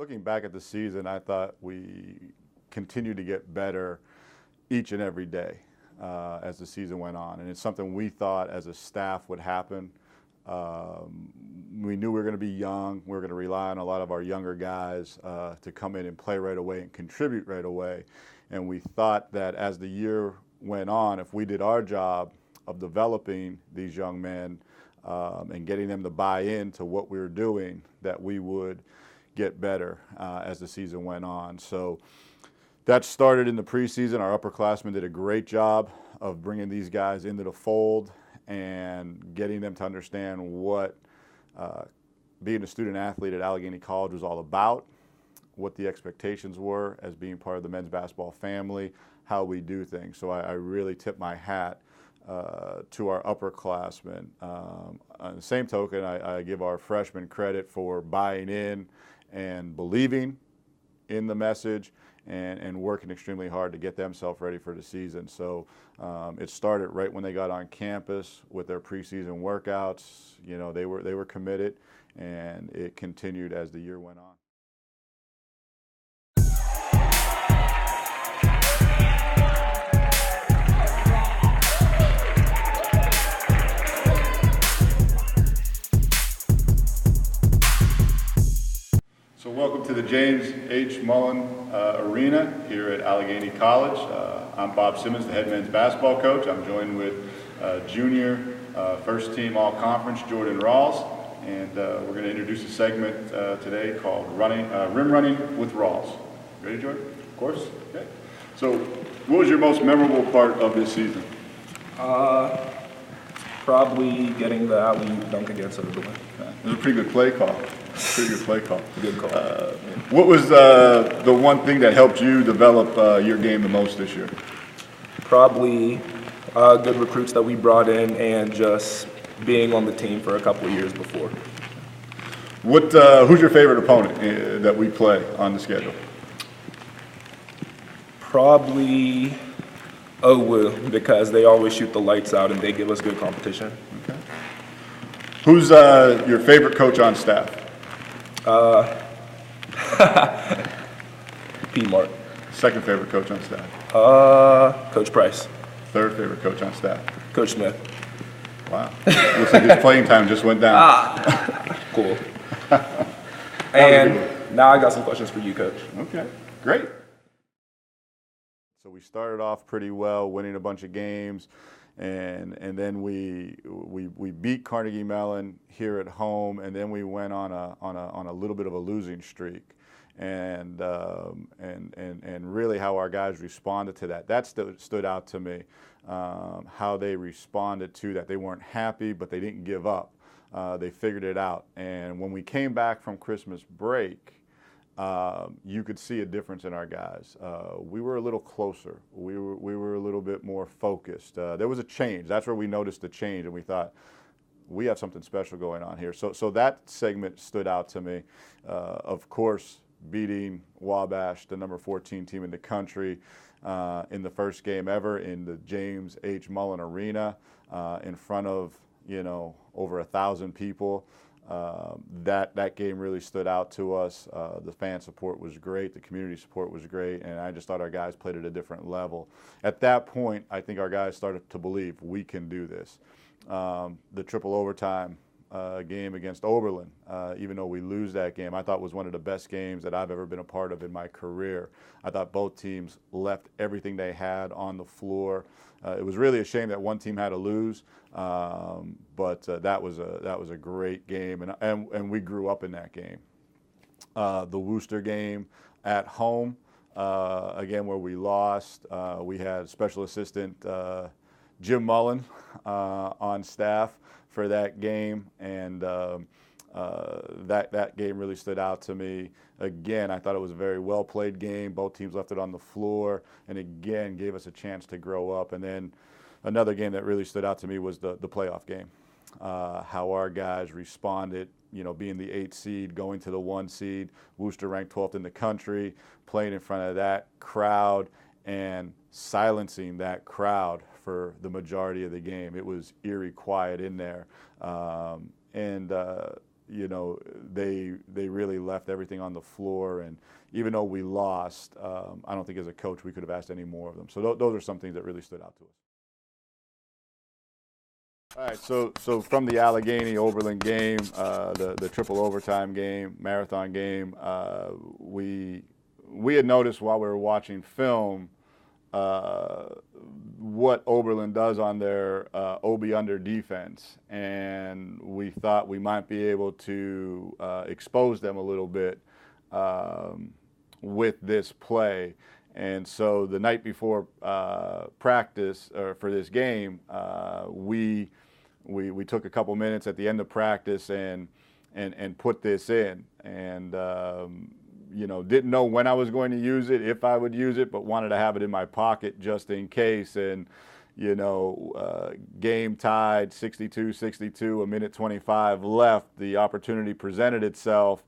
Looking back at the season, I thought we continued to get better each and every day as the season went on. And it's something we thought as a staff would happen. We knew we were going to be young. We were going to rely on a lot of our younger guys to come in and play right away and contribute right away. And we thought that as the year went on, if we did our job of developing these young men and getting them to buy into what we were doing, that we would get better as the season went on. So that started in the preseason. Our upperclassmen did a great job of bringing these guys into the fold and getting them to understand what being a student athlete at Allegheny College was all about, what the expectations were as being part of the men's basketball family, how we do things. So I really tip my hat to our upperclassmen. On the same token, I give our freshmen credit for buying in and believing in the message and working extremely hard to get themselves ready for the season. So it started right when they got on campus with their preseason workouts. You know, they were committed, and it continued as the year went on. So welcome to the James H. Mullen Arena here at Allegheny College. I'm Bob Simmons, the head men's basketball coach. I'm joined with junior first team all-conference Jordan Rawls, and we're going to introduce a segment today called Rim Running with Rawls. Ready, Jordan? Of course. Okay. So what was your most memorable part of this season? Probably getting the alley-oop dunk against Overland. Okay. It was a pretty good play call. Pretty good play call. Good call. What was the one thing that helped you develop your game the most this year? Probably good recruits that we brought in and just being on the team for a couple of years before. Who's your favorite opponent that we play on the schedule? Probably OWU, because they always shoot the lights out and they give us good competition. Okay. Who's your favorite coach on staff? P. Mark. Second favorite coach on staff? Coach Price. Third favorite coach on staff? Coach Smith. Wow. Looks like his playing time just went down. Cool. And now I got some questions for you, Coach. Okay, great. So we started off pretty well, winning a bunch of games, and then we beat Carnegie Mellon here at home, and then we went on a little bit of a losing streak, and really how our guys responded to that. That stood out to me, how they responded to that. They weren't happy, but they didn't give up. They figured it out, and when we came back from Christmas break, you could see a difference in our guys. We were a little closer. We were a little bit more focused. There was a change. That's where we noticed the change, and we thought, we have something special going on here. So that segment stood out to me. Of course, beating Wabash, the number 14 team in the country, in the first game ever in the James H. Mullen Arena, in front of, over 1,000 people. That game really stood out to us. The fan support was great. The community support was great. And I just thought our guys played at a different level. At that point, I think our guys started to believe we can do this. The triple overtime game against Oberlin, even though we lose that game, I thought was one of the best games that I've ever been a part of in my career. I thought both teams left everything they had on the floor. It was really a shame that one team had to lose, but that was a great game, and we grew up in that game. The Worcester game at home, again where we lost, we had special assistant Jim Mullen on staff for that game, and that game really stood out to me. Again, I thought it was a very well played game. Both teams left it on the floor, and again gave us a chance to grow up. And then another game that really stood out to me was the playoff game. How our guys responded, being the 8th seed, going to the 1 seed, Worcester ranked 12th in the country, playing in front of that crowd and silencing that crowd for the majority of the game. It was eerie quiet in there. they really left everything on the floor. And even though we lost, I don't think as a coach we could have asked any more of them. So those are some things that really stood out to us. All right, so from the Allegheny Oberlin game, the triple overtime game, marathon game, we had noticed while we were watching film what Oberlin does on their OB under defense, and we thought we might be able to expose them a little bit with this play. And so the night before practice, or for this game, we took a couple minutes at the end of practice and put this in, and didn't know when I was going to use it, if I would use it, but wanted to have it in my pocket just in case. And game tied 62-62, a minute 25 left. The opportunity presented itself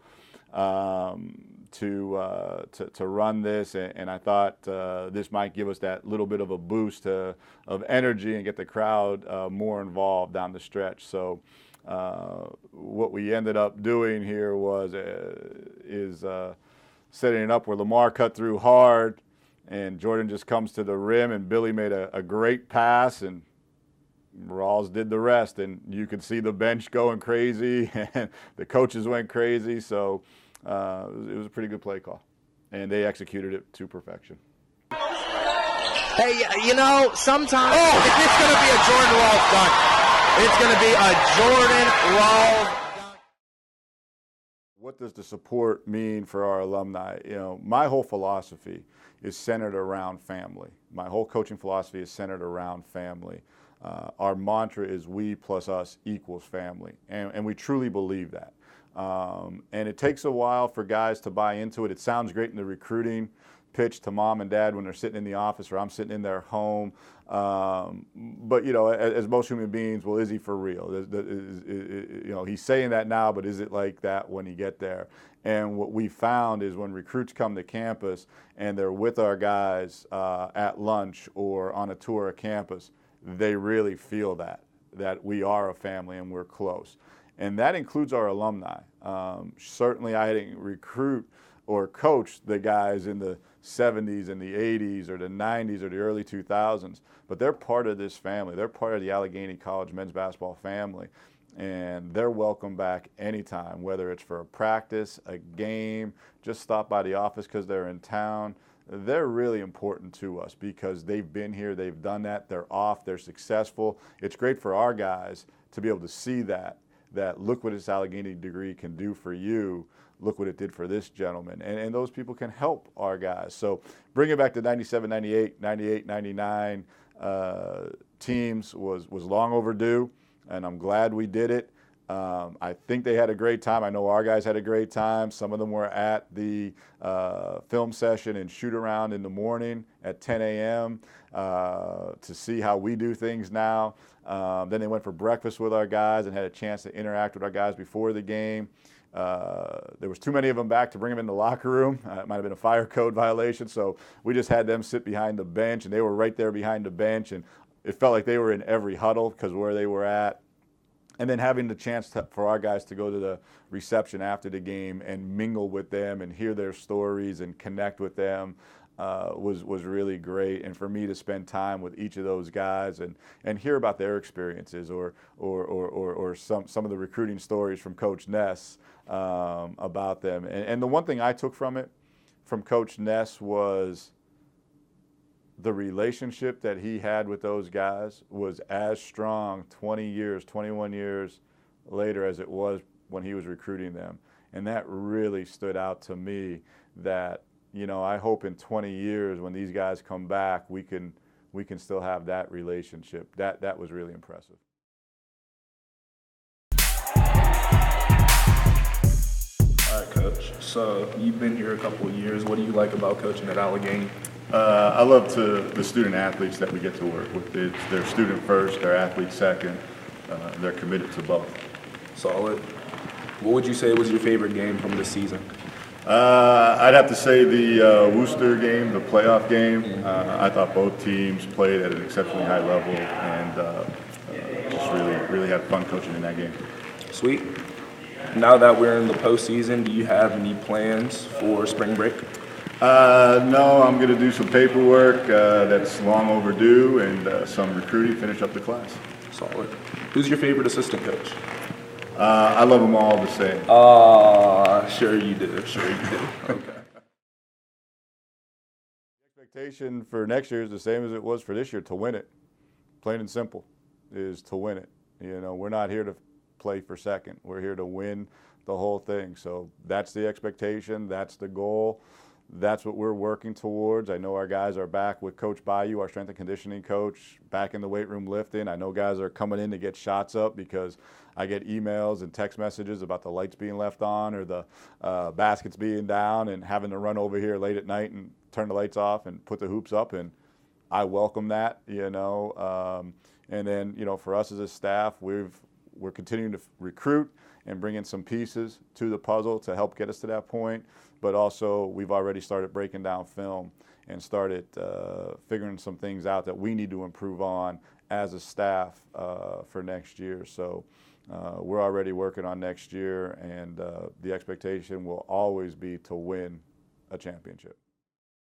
to run this, and I thought this might give us that little bit of a boost of energy and get the crowd more involved down the stretch. So what we ended up doing here was setting it up where Lamar cut through hard, and Jordan just comes to the rim, and Billy made a great pass, and Rawls did the rest. And you could see the bench going crazy, and the coaches went crazy. So it was a pretty good play call, and they executed it to perfection. Hey, sometimes it's going to be a Jordan Rawls dunk. It's going to be a Jordan Rawls dunk. What does the support mean for our alumni? My whole philosophy is centered around family. My whole coaching philosophy is centered around family. Our mantra is we plus us equals family, and we truly believe that. And it takes a while for guys to buy into it. It sounds great in the recruiting pitch to mom and dad when they're sitting in the office or I'm sitting in their home. But, as most human beings, well, is he for real? He's saying that now, but is it like that when he get there? And what we found is when recruits come to campus and they're with our guys at lunch or on a tour of campus, they really feel that we are a family and we're close. And that includes our alumni. Certainly I didn't recruit or coach the guys in the 70s and the 80s or the 90s or the early 2000s, but they're part of this family. They're part of the Allegheny College men's basketball family, and they're welcome back anytime, whether it's for a practice, a game, just stop by the office because they're in town. They're really important to us because they've been here, they've done that, they're off, they're successful. It's great for our guys to be able to see that look what this Allegheny degree can do for you, look what it did for this gentleman. And those people can help our guys. So bring it back to 97, 98, 98, 99 teams was long overdue, and I'm glad we did it. I think they had a great time. I know our guys had a great time. Some of them were at the film session and shoot around in the morning at 10 a.m. To see how we do things now. Then they went for breakfast with our guys and had a chance to interact with our guys before the game. There was too many of them back to bring them in the locker room. It might have been a fire code violation, so we just had them sit behind the bench, and they were right there behind the bench, and it felt like they were in every huddle because where they were at. And then having the chance for our guys to go to the reception after the game and mingle with them and hear their stories and connect with them was really great. And for me to spend time with each of those guys and hear about their experiences or some of the recruiting stories from Coach Ness about them. And the one thing I took from Coach Ness was the relationship that he had with those guys was as strong 21 years later as it was when he was recruiting them. And that really stood out to me that, I hope in 20 years when these guys come back, we can still have that relationship. That was really impressive. All right, Coach. So you've been here a couple of years. What do you like about coaching at Allegheny? I love the student athletes that we get to work with. They're student first, they're athlete second. They're committed to both. Solid. What would you say was your favorite game from this season? I'd have to say the Worcester game, the playoff game. I thought both teams played at an exceptionally high level and just really had fun coaching in that game. Sweet. Now that we're in the postseason, do you have any plans for spring break? No, I'm going to do some paperwork that's long overdue and some recruiting, finish up the class. Solid. Who's your favorite assistant coach? I love them all the same. Sure you do. Sure you do. Okay. The expectation for next year is the same as it was for this year, to win it. Plain and simple, is to win it. You know, we're not here to play for second. We're here to win the whole thing. So that's the expectation. That's the goal. That's what we're working towards. I know our guys are back with Coach Bayou, our strength and conditioning coach, back in the weight room lifting. I know guys are coming in to get shots up because I get emails and text messages about the lights being left on or the baskets being down and having to run over here late at night and turn the lights off and put the hoops up. And I welcome that, you know. And then, you know, for us as a staff, we're continuing to recruit and bring in some pieces to the puzzle to help get us to that point. But also, we've already started breaking down film and started figuring some things out that we need to improve on as a staff for next year. So we're already working on next year, and the expectation will always be to win a championship.